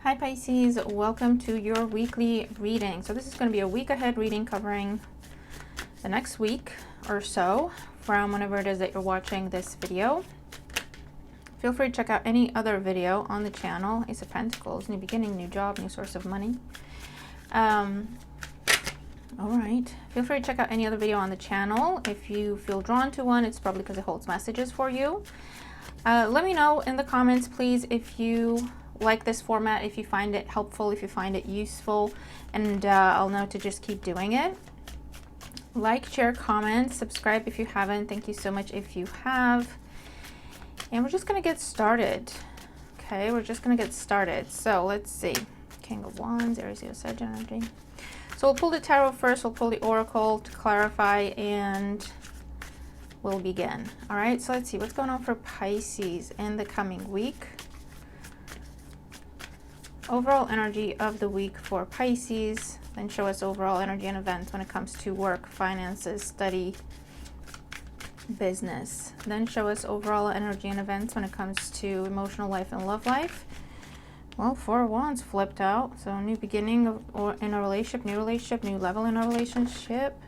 Hi Pisces, welcome to your weekly reading. So this is going to be a week ahead reading covering the next week or so from whenever it is that you're watching this video. Feel free to check out any other video on the channel. Ace of Pentacles, new beginning, new job, new source of money. All right, feel free to check out any other video on the channel. If you feel drawn to one, it's probably because it holds messages for you. Let me know in the comments, please, if you like this format, if you find it helpful, if you find it useful, and I'll know to just keep doing it. Like, share, comment, subscribe if you haven't. Thank you so much if you have. And we're just gonna get started. Okay, we're just gonna get started. So let's see. King of Wands, Aries, Leo, Sagittarius energy. So we'll pull the tarot first, we'll pull the oracle to clarify, and we'll begin. All right, so let's see what's going on for Pisces in the coming week. Overall energy of the week for Pisces, then show us overall energy and events when it comes to work, finances, study, business. Then show us overall energy and events when it comes to emotional life and love life. Well, Four of Wands flipped out, so new beginning in a relationship, new level in a relationship.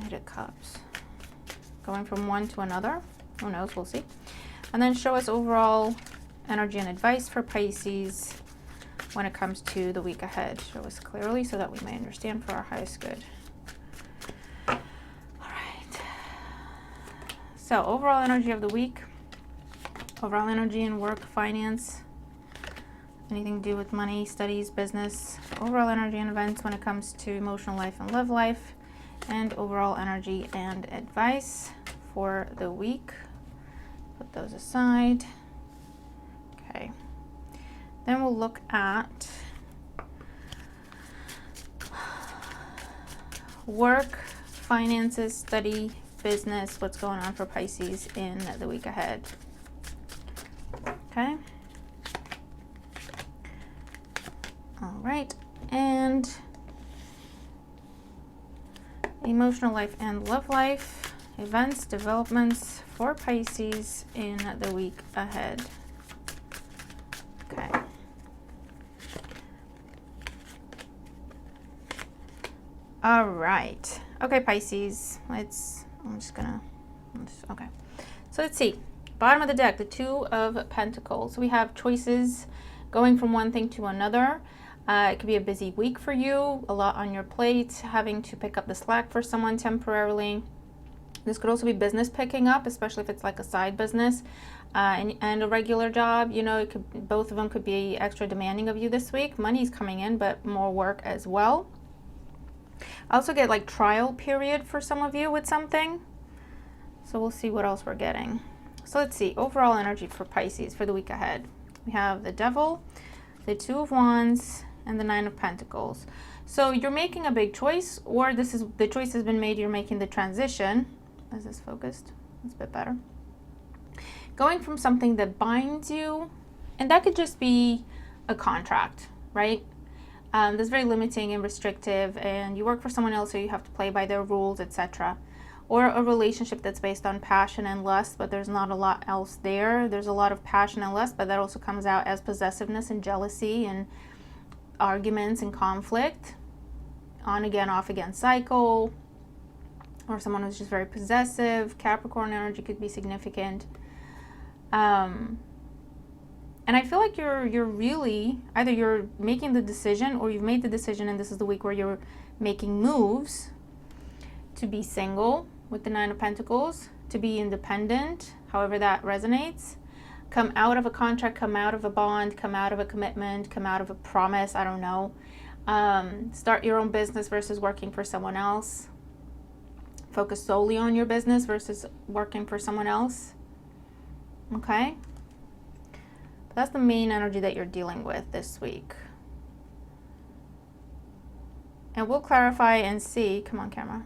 Eight of Cups, going from one to another. Who knows? We'll see. And then show us overall energy and advice for Pisces when it comes to the week ahead. Show us clearly so that we may understand for our highest good. All right. So overall energy of the week. Overall energy in work, finance, anything to do with money, studies, business. Overall energy and events when it comes to emotional life and love life. And overall energy and advice for the week. Put those aside. Okay, then we'll look at work, finances, study, business, what's going on for Pisces in the week ahead. Okay. All right, and emotional life and love life, events, developments for Pisces in the week ahead. Okay. All right. Okay, Pisces. Okay. So let's see. Bottom of the deck, the Two of Pentacles. We have choices going from one thing to another. It could be a busy week for you, a lot on your plate, having to pick up the slack for someone temporarily. This could also be business picking up, especially if it's like a side business and a regular job. You know, both of them could be extra demanding of you this week. Money's coming in, but more work as well. I also get like trial period for some of you with something. So we'll see what else we're getting. So let's see, overall energy for Pisces for the week ahead. We have the Devil, the Two of Wands, and the Nine of Pentacles. So you're making a big choice, or the choice has been made, you're making the transition. Is this focused? That's a bit better. Going from something that binds you, and that could just be a contract, right? That's very limiting and restrictive, and you work for someone else, so you have to play by their rules, etc. Or a relationship that's based on passion and lust, but there's not a lot else there. There's a lot of passion and lust, but that also comes out as possessiveness and jealousy and arguments and conflict. On again, off again cycle. Or someone who's just very possessive. Capricorn energy could be significant. And I feel like you're really, either you're making the decision or you've made the decision, and this is the week where you're making moves to be single with the Nine of Pentacles, to be independent, however that resonates. Come out of a contract, come out of a bond, come out of a commitment, come out of a promise, I don't know. Start your own business versus working for someone else. Focus solely on your business versus working for someone else. Okay? But that's the main energy that you're dealing with this week. And we'll clarify and see. Come on, camera.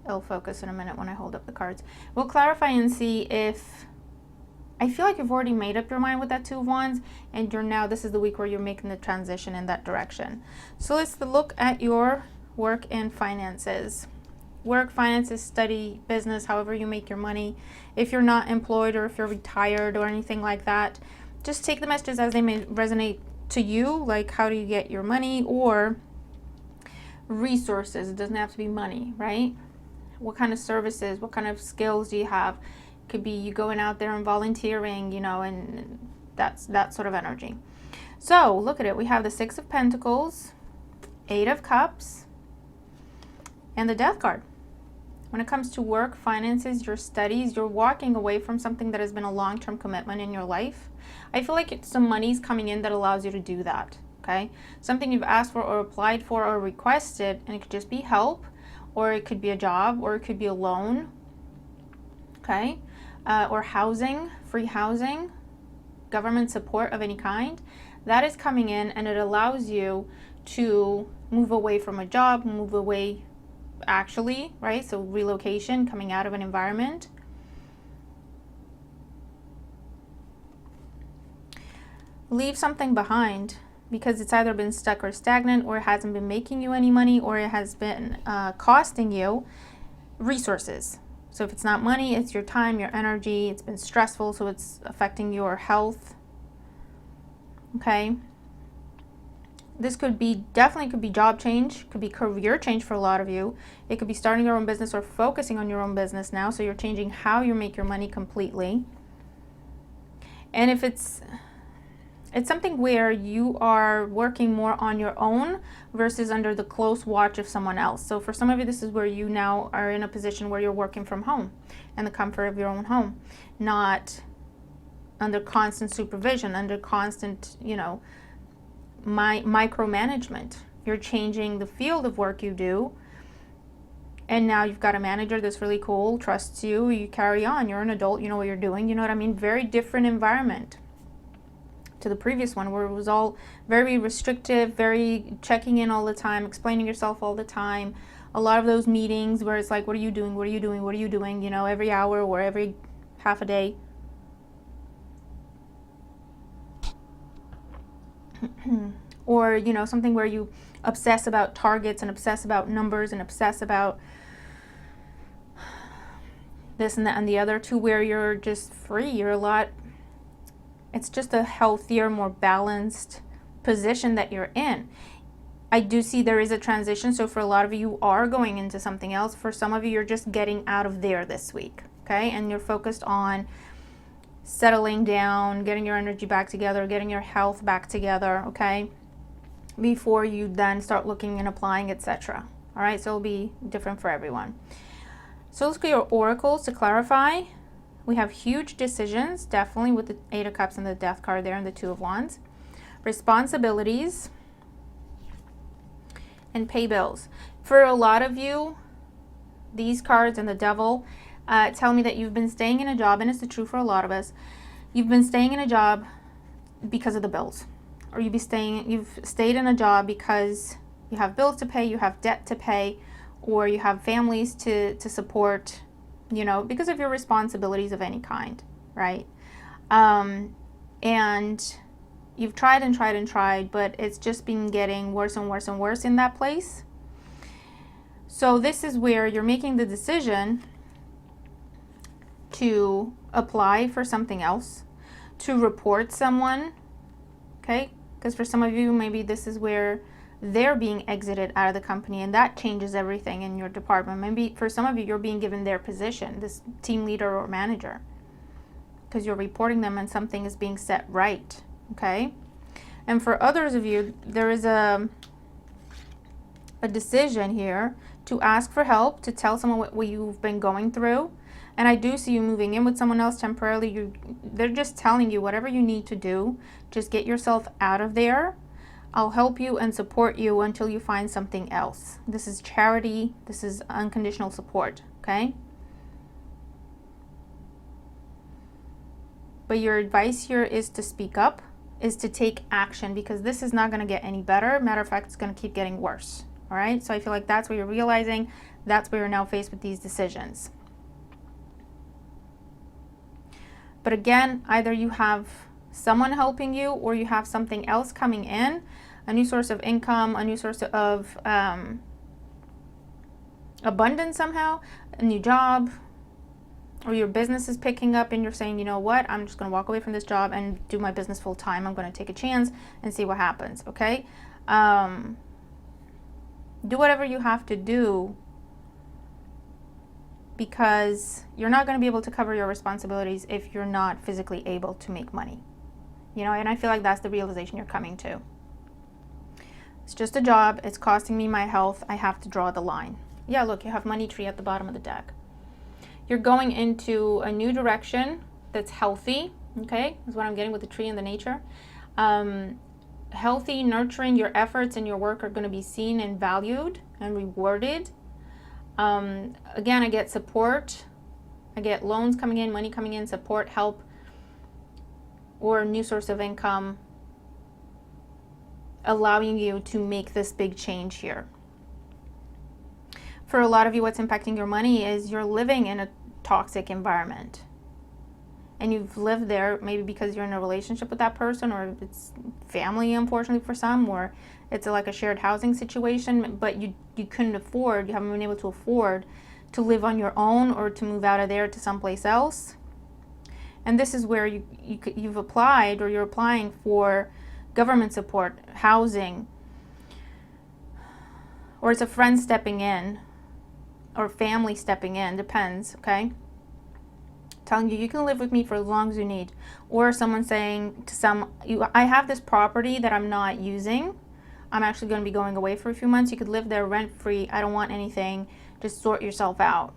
It'll focus in a minute when I hold up the cards. We'll clarify and see if... I feel like you've already made up your mind with that Two of Wands, and this is the week where you're making the transition in that direction. So let's look at your work and finances. Work, finances, study, business, however you make your money. If you're not employed or if you're retired or anything like that, just take the messages as they may resonate to you, like how do you get your money, or resources. It doesn't have to be money, right? What kind of services, what kind of skills do you have? Could be you going out there and volunteering, you know, and that's that sort of energy. So look at it. We have the 6 of Pentacles, 8 of Cups, and the Death card. When it comes to work, finances, your studies, you're walking away from something that has been a long-term commitment in your life. I feel like some money's coming in that allows you to do that, okay? Something you've asked for or applied for or requested, and it could just be help, or it could be a job, or it could be a loan, okay? Or housing, free housing, government support of any kind. That is coming in, and it allows you to move away from a job, move away actually, right? So relocation, coming out of an environment. Leave something behind because it's either been stuck or stagnant, or it hasn't been making you any money, or it has been costing you resources. So if it's not money, it's your time, your energy. It's been stressful, so it's affecting your health. Okay. This could be, definitely could be job change, could be career change for a lot of you. It could be starting your own business or focusing on your own business now. So you're changing how you make your money completely. And if it's something where you are working more on your own versus under the close watch of someone else. So for some of you, this is where you now are in a position where you're working from home and the comfort of your own home, not under constant supervision, under constant, you know, micromanagement. You're changing the field of work you do, and now you've got a manager that's really cool, trusts you, you carry on, you're an adult, you know what you're doing, you know what I mean? Very different environment to the previous one, where it was all very restrictive, very checking in all the time, explaining yourself all the time. A lot of those meetings where it's like, what are you doing, what are you doing, what are you doing, you know, every hour or every half a day. Or, you know, something where you obsess about targets and obsess about numbers and obsess about this and that and the other, to where you're just free. You're a lot, it's just a healthier, more balanced position that you're in. I do see there is a transition. So for a lot of you, you are going into something else. For some of you, you're just getting out of there this week, okay? And you're focused on settling down, getting your energy back together, getting your health back together, okay? Before you then start looking and applying, etc. All right, so it'll be different for everyone. So let's get your oracles to clarify. We have huge decisions, definitely, with the 8 of Cups and the Death card there and the 2 of Wands. Responsibilities and pay bills. For a lot of you, these cards and the Devil tell me that you've been staying in a job, and it's the truth for a lot of us. You've been staying in a job because of the bills, or you've stayed in a job because you have bills to pay, you have debt to pay, or you have families to support, you know, because of your responsibilities of any kind, right? And you've tried and tried and tried, but it's just been getting worse and worse and worse in that place. So this is where you're making the decision to apply for something else, to report someone, okay? Because for some of you, maybe this is where they're being exited out of the company, and that changes everything in your department. Maybe for some of you, you're being given their position, this team leader or manager, because you're reporting them and something is being set right, okay? And for others of you, there is a decision here to ask for help, to tell someone what you've been going through. And I do see you moving in with someone else temporarily. They're just telling you whatever you need to do, just get yourself out of there. I'll help you and support you until you find something else. This is charity. This is unconditional support, okay? But your advice here is to speak up, is to take action, because this is not going to get any better. Matter of fact, it's going to keep getting worse, all right? So I feel like that's what you're realizing. That's where you're now faced with these decisions. But again, either you have someone helping you, or you have something else coming in, a new source of income, a new source of abundance somehow, a new job, or your business is picking up and you're saying, you know what, I'm just going to walk away from this job and do my business full time. I'm going to take a chance and see what happens, okay? Do whatever you have to do, because you're not going to be able to cover your responsibilities if you're not physically able to make money. You know, and I feel like that's the realization you're coming to. It's just a job. It's costing me my health. I have to draw the line. Yeah, look, you have money tree at the bottom of the deck. You're going into a new direction that's healthy, okay? That's what I'm getting with the tree and the nature. Healthy, nurturing. Your efforts and your work are going to be seen and valued and rewarded. Again, I get support. I get loans coming in, money coming in, support, help, or a new source of income, allowing you to make this big change here. For a lot of you, what's impacting your money is you're living in a toxic environment. And you've lived there maybe because you're in a relationship with that person, or it's family, unfortunately, for some, or it's like a shared housing situation, but you couldn't afford, you haven't been able to afford to live on your own or to move out of there to someplace else. And this is where you've applied, or you're applying for government support, housing, or it's a friend stepping in, or family stepping in, depends, okay? Telling you can live with me for as long as you need. Or someone saying to I have this property that I'm not using. I'm actually going to be going away for a few months. You could live there rent free. I don't want anything. Just sort yourself out.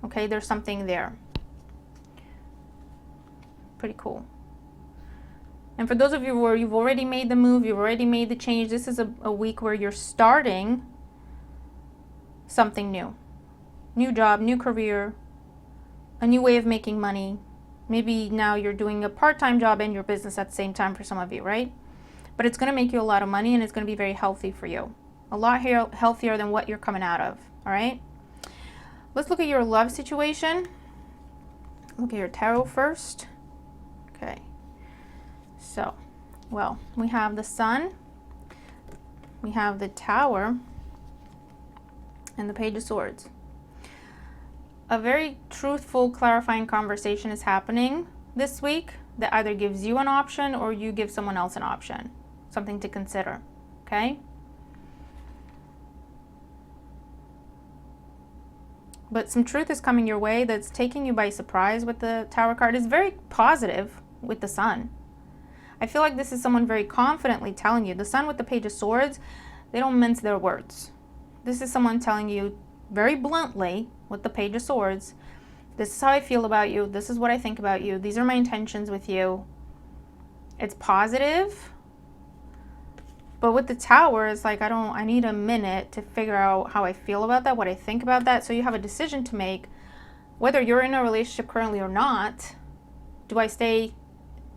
Okay, there's something there. Pretty cool. And for those of you where you've already made the move, you've already made the change, this is a week where you're starting something new. New job, new career, a new way of making money. Maybe now you're doing a part-time job and your business at the same time for some of you, right? But it's going to make you a lot of money, and it's going to be very healthy for you. A lot healthier than what you're coming out of, all right? Let's look at your love situation. Look at your tarot first. Okay. So, well, we have the Sun, we have the Tower, and the Page of Swords. A very truthful, clarifying conversation is happening this week that either gives you an option or you give someone else an option. Something to consider, okay? But some truth is coming your way that's taking you by surprise with the Tower card. It's very positive with the Sun. I feel like this is someone very confidently telling you. The Sun with the Page of Swords, they don't mince their words. This is someone telling you very bluntly with the Page of Swords, this is how I feel about you, this is what I think about you, these are my intentions with you. It's positive, but with the Tower, it's like I need a minute to figure out how I feel about that, what I think about that. So you have a decision to make, whether you're in a relationship currently or not. Do I stay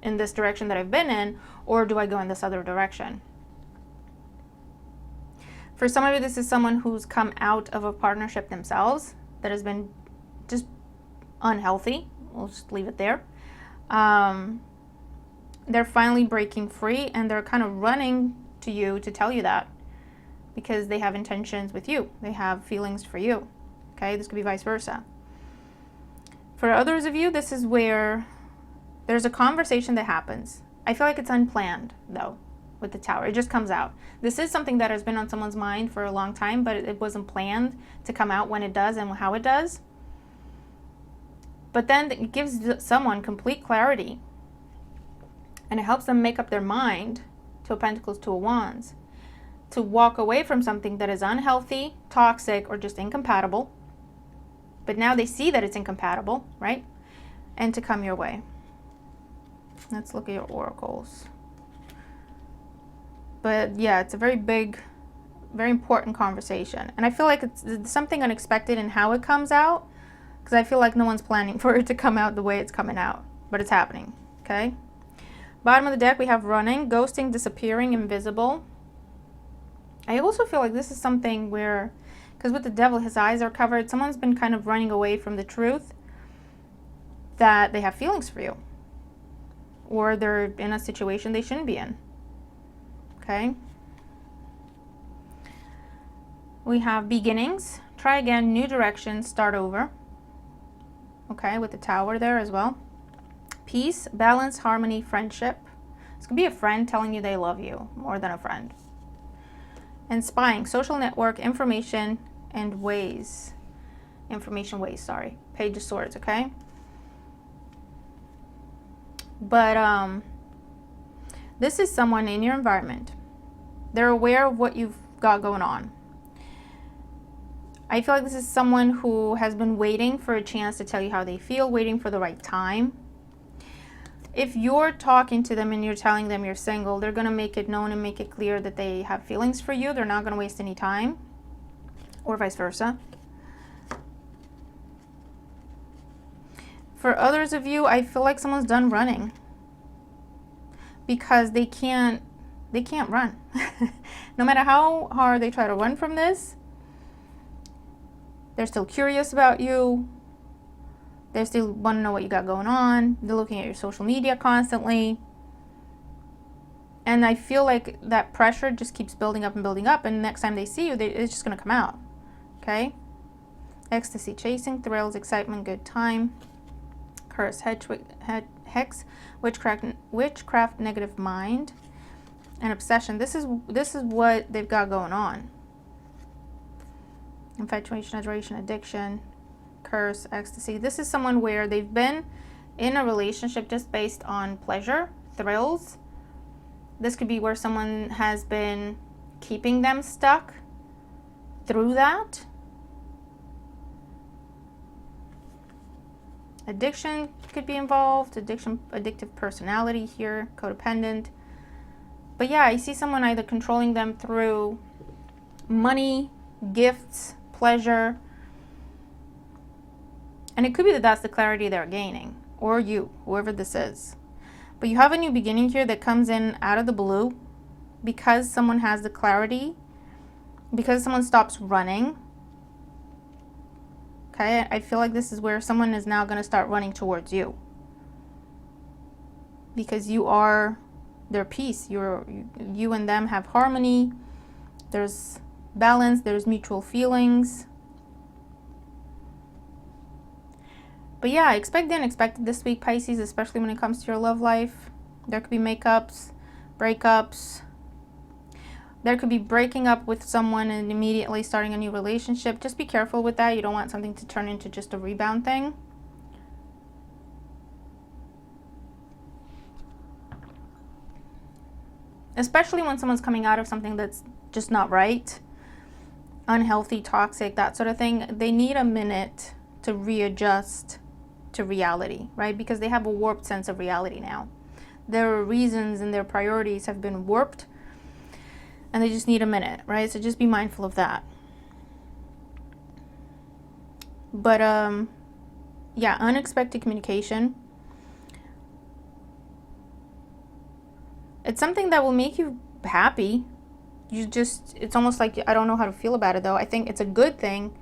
in this direction that I've been in, or do I go in this other direction? For some of you, this is someone who's come out of a partnership themselves that has been just unhealthy. We'll just leave it there. They're finally breaking free, and they're kind of running to you to tell you that, because they have intentions with you. They have feelings for you. Okay, this could be vice versa. For others of you, this is where there's a conversation that happens. I feel like it's unplanned, though, with the Tower. It just comes out. This is something that has been on someone's mind for a long time, but it wasn't planned to come out when it does and how it does. But then it gives someone complete clarity, and it helps them make up their mind, Two of Pentacles, Two of Wands, to walk away from something that is unhealthy, toxic, or just incompatible. But now they see that it's incompatible, right? And to come your way. Let's look at your oracles. But yeah, it's a very big, very important conversation. And I feel like it's something unexpected in how it comes out, because I feel like no one's planning for it to come out the way it's coming out. But it's happening, okay? Bottom of the deck, we have running, ghosting, disappearing, invisible. I also feel like this is something where, because with the Devil, his eyes are covered, someone's been kind of running away from the truth that they have feelings for you, or they're in a situation they shouldn't be in. Okay. We have beginnings, try again, new direction, start over. okay, with the Tower there as well. Peace, balance, harmony, friendship. This could be a friend telling you they love you more than a friend. And spying, social network, information, and ways. Information ways, sorry. Page of Swords, okay? But this is someone in your environment. They're aware of what you've got going on. I feel like this is someone who has been waiting for a chance to tell you how they feel, waiting for the right time. If you're talking to them and you're telling them you're single, they're going to make it known and make it clear that they have feelings for you. They're not going to waste any time, or vice versa. For others of you, I feel like someone's done running because they can't run. No matter how hard they try to run from this, they're still curious about you. They still want to know what you got going on. They're looking at your social media constantly. And I feel like that pressure just keeps building up and building up. And next time they see you, it's just going to come out. Okay? Ecstasy, chasing, thrills, excitement, good time. Curse, hex, witchcraft, negative mind. And obsession. This is what they've got going on. Infatuation, adoration, addiction, curse, ecstasy. This is someone where they've been in a relationship just based on pleasure, thrills. This could be where someone has been keeping them stuck through that. Addiction could be involved. Addictive personality here, codependent. But yeah, I see someone either controlling them through money, gifts, pleasure. And it could be that that's the clarity they're gaining. Or you, whoever this is. But you have a new beginning here that comes in out of the blue because someone has the clarity. Because someone stops running. Okay, I feel like this is where someone is now going to start running towards you. Because you are their peace. You and them have harmony. There's balance. There's mutual feelings. But yeah, expect the unexpected this week, Pisces, especially when it comes to your love life. There could be makeups, breakups. There could be breaking up with someone and immediately starting a new relationship. Just be careful with that. You don't want something to turn into just a rebound thing. Especially when someone's coming out of something that's just not right. Unhealthy, toxic, that sort of thing. They need a minute to readjust to reality, right? Because they have a warped sense of reality now. Their reasons and their priorities have been warped. And they just need a minute, right? So just be mindful of that. But, yeah, unexpected communication. It's something that will make you happy. It's almost like, I don't know how to feel about it, though. I think it's a good thing.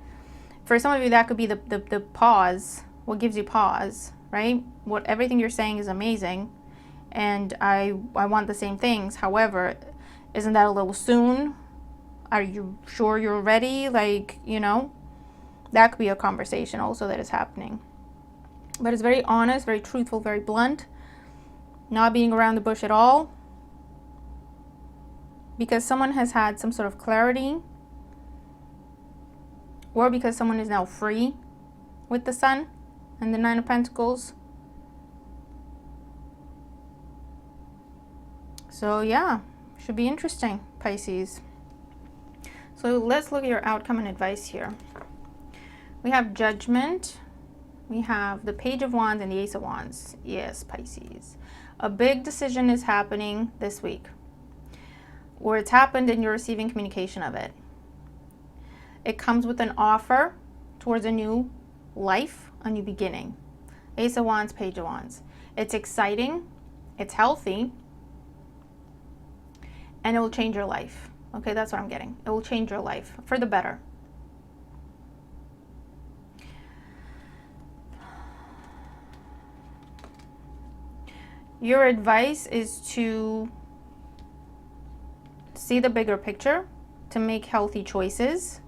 For some of you, that could be the pause. What gives you pause, right? Everything you're saying is amazing. And I want the same things. However, isn't that a little soon? Are you sure you're ready? Like, you know, that could be a conversation also that is happening. But it's very honest, very truthful, very blunt. Not being around the bush at all. Because someone has had some sort of clarity. Or because someone is now free with the Sun and the Nine of Pentacles. So yeah. Should be interesting, Pisces. So let's look at your outcome and advice here. We have Judgment. We have the Page of Wands and the Ace of Wands. Yes, Pisces. A big decision is happening this week. Or it's happened and you're receiving communication of it. It comes with an offer towards a new life, a new beginning. Ace of Wands, Page of Wands. It's exciting. It's healthy. And it will change your life. Okay, that's what I'm getting. It will change your life for the better. Your advice is to see the bigger picture, to make healthy choices.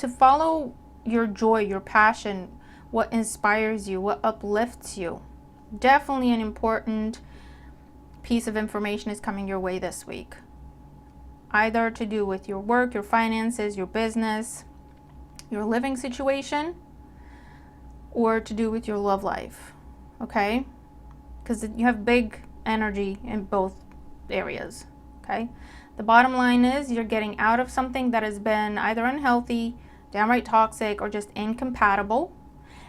to follow your joy, your passion, what inspires you, what uplifts you. Definitely an important piece of information is coming your way this week. Either to do with your work, your finances, your business, your living situation, or to do with your love life, okay? Because you have big energy in both areas, okay? The bottom line is you're getting out of something that has been either unhealthy, downright toxic, or just incompatible,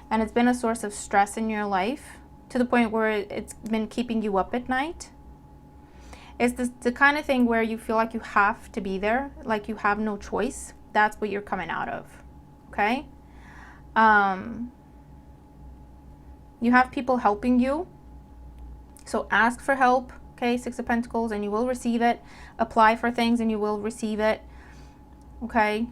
and it's been a source of stress in your life to the point where it's been keeping you up at night. It's the kind of thing where you feel like you have to be there, like you have no choice. That's what you're coming out of, okay? You have people helping you, so ask for help, okay? Six of Pentacles, and you will receive it. Apply for things and you will receive it, okay?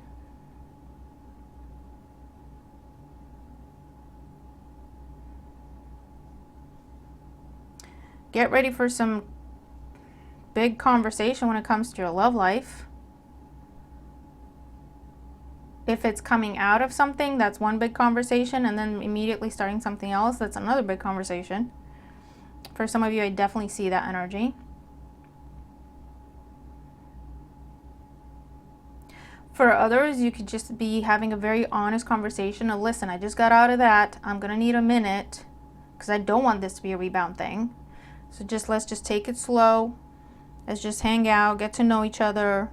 Get ready for some big conversation when it comes to your love life. If it's coming out of something, that's one big conversation, and then immediately starting something else, that's another big conversation. For some of you, I definitely see that energy. For others, you could just be having a very honest conversation of, listen, I just got out of that. I'm going to need a minute because I don't want this to be a rebound thing. So let's just take it slow. Let's just hang out, get to know each other,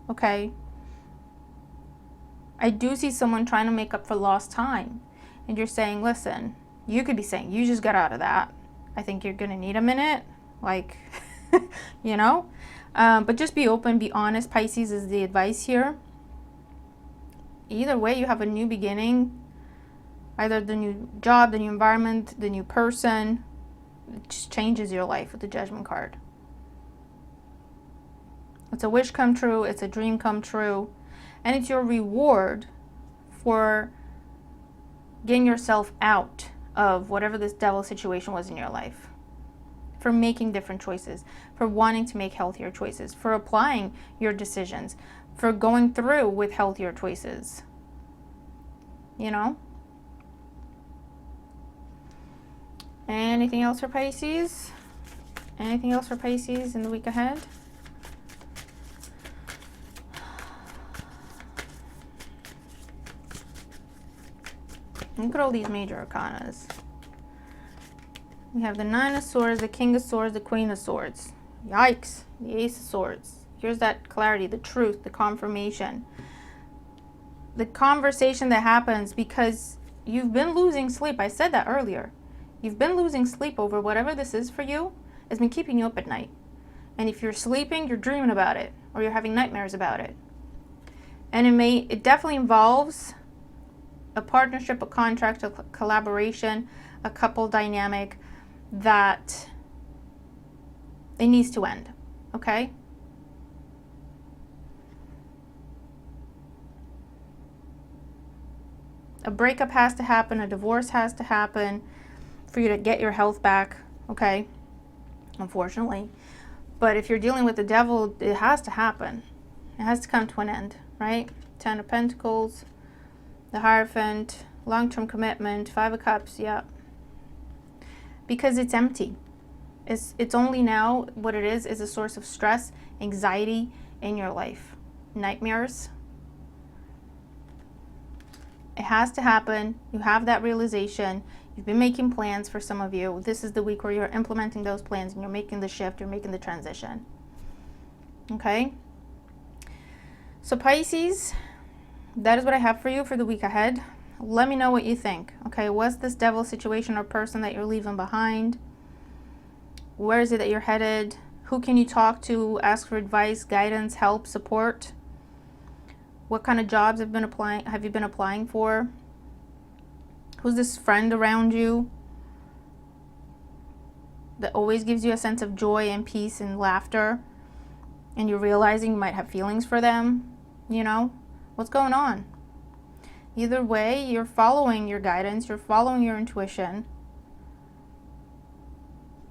okay? I do see someone trying to make up for lost time. And you're saying, listen, you could be saying, you just got out of that. I think you're going to need a minute. Like, you know? But just be open, be honest. Pisces is the advice here. Either way, you have a new beginning. Either the new job, the new environment, the new person. It just changes your life with the Judgment card. It's a wish come true. It's a dream come true. And it's your reward for getting yourself out of whatever this devil situation was in your life. For making different choices. For wanting to make healthier choices. For applying your decisions. For going through with healthier choices. You know? Anything else for Pisces? Anything else for Pisces in the week ahead? Look at all these major arcanas. We have the Nine of Swords, the King of Swords, the Queen of Swords. Yikes. The Ace of Swords. Here's that clarity, the truth, the confirmation. The conversation that happens because you've been losing sleep. I said that earlier. You've been losing sleep over whatever this is for you. It's been keeping you up at night. And if you're sleeping, you're dreaming about it. Or you're having nightmares about it. And it definitely involves a partnership, a contract, a collaboration, a couple dynamic that it needs to end, okay? A breakup has to happen, a divorce has to happen for you to get your health back, okay? Unfortunately. But if you're dealing with the devil, it has to happen. It has to come to an end, right? Ten of Pentacles. The Hierophant, long-term commitment, Five of Cups, yeah. Because it's empty. It's only now what it is a source of stress, anxiety in your life. Nightmares. It has to happen. You have that realization. You've been making plans for some of you. This is the week where you're implementing those plans and you're making the shift, you're making the transition. Okay? So Pisces, that is what I have for you for the week ahead. Let me know what you think. Okay, what's this devil situation or person that you're leaving behind? Where is it that you're headed? Who can you talk to? Ask for advice, guidance, help, support. What kind of jobs have you been applying for? Who's this friend around you that always gives you a sense of joy and peace and laughter? And you're realizing you might have feelings for them, you know? What's going on? Either way, you're following your guidance, you're following your intuition,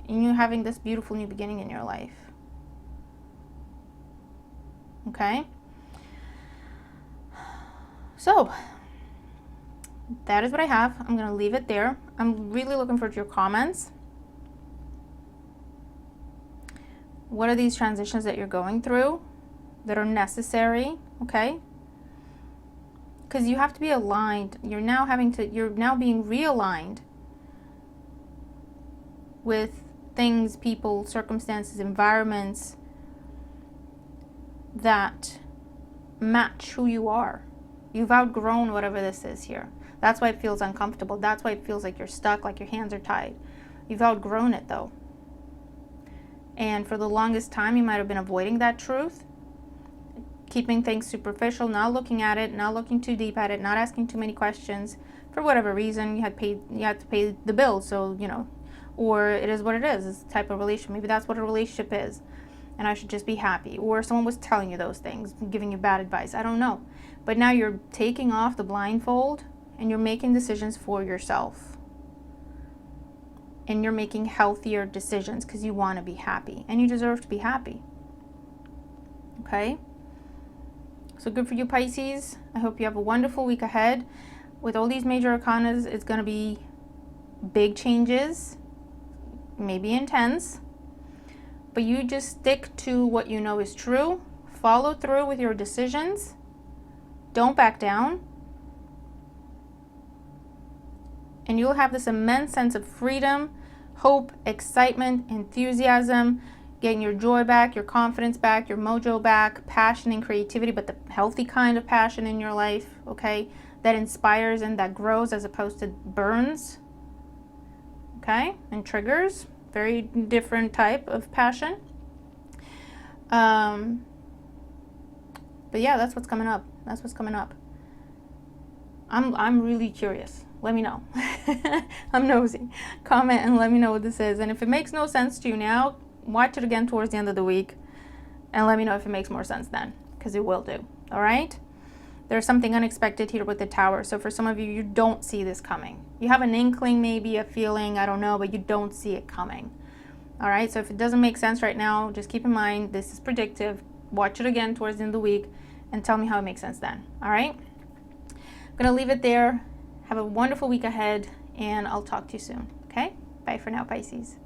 and you're having this beautiful new beginning in your life. Okay? So that is what I have. I'm going to leave it there. I'm really looking forward to your comments. What are these transitions that you're going through that are necessary? Okay. Because you have to be aligned. You're now being realigned with things, people, circumstances, environments that match who you are. You've outgrown whatever this is here. That's why it feels uncomfortable. That's why it feels like you're stuck, like your hands are tied. You've outgrown it though. And for the longest time, you might have been avoiding that truth, keeping things superficial, not looking at it, not looking too deep at it, not asking too many questions. For whatever reason, you had to pay the bill, so, you know, or it is what it is. It's the type of relationship. Maybe that's what a relationship is, and I should just be happy. Or someone was telling you those things, giving you bad advice. I don't know. But now you're taking off the blindfold, and you're making decisions for yourself. And you're making healthier decisions because you want to be happy, and you deserve to be happy. Okay? So good for you, Pisces. I hope you have a wonderful week ahead. With all these major arcanas, it's going to be big changes, maybe intense, but you just stick to what you know is true. Follow through with your decisions. Don't back down. And you'll have this immense sense of freedom, hope, excitement, enthusiasm, getting your joy back, your confidence back, your mojo back, passion and creativity, but the healthy kind of passion in your life, okay? That inspires and that grows as opposed to burns, okay? And triggers, very different type of passion. But yeah, that's what's coming up. That's what's coming up. I'm really curious. Let me know. I'm nosy. Comment and let me know what this is. And if it makes no sense to you now, watch it again towards the end of the week and let me know if it makes more sense then, because it will do. All right? There's something unexpected here with the Tower. So for some of you, you don't see this coming. You have an inkling, maybe a feeling, I don't know, but you don't see it coming. All right? So if it doesn't make sense right now, just keep in mind this is predictive. Watch it again towards the end of the week and tell me how it makes sense then. All right? I'm going to leave it there. Have a wonderful week ahead, and I'll talk to you soon. Okay? Bye for now, Pisces.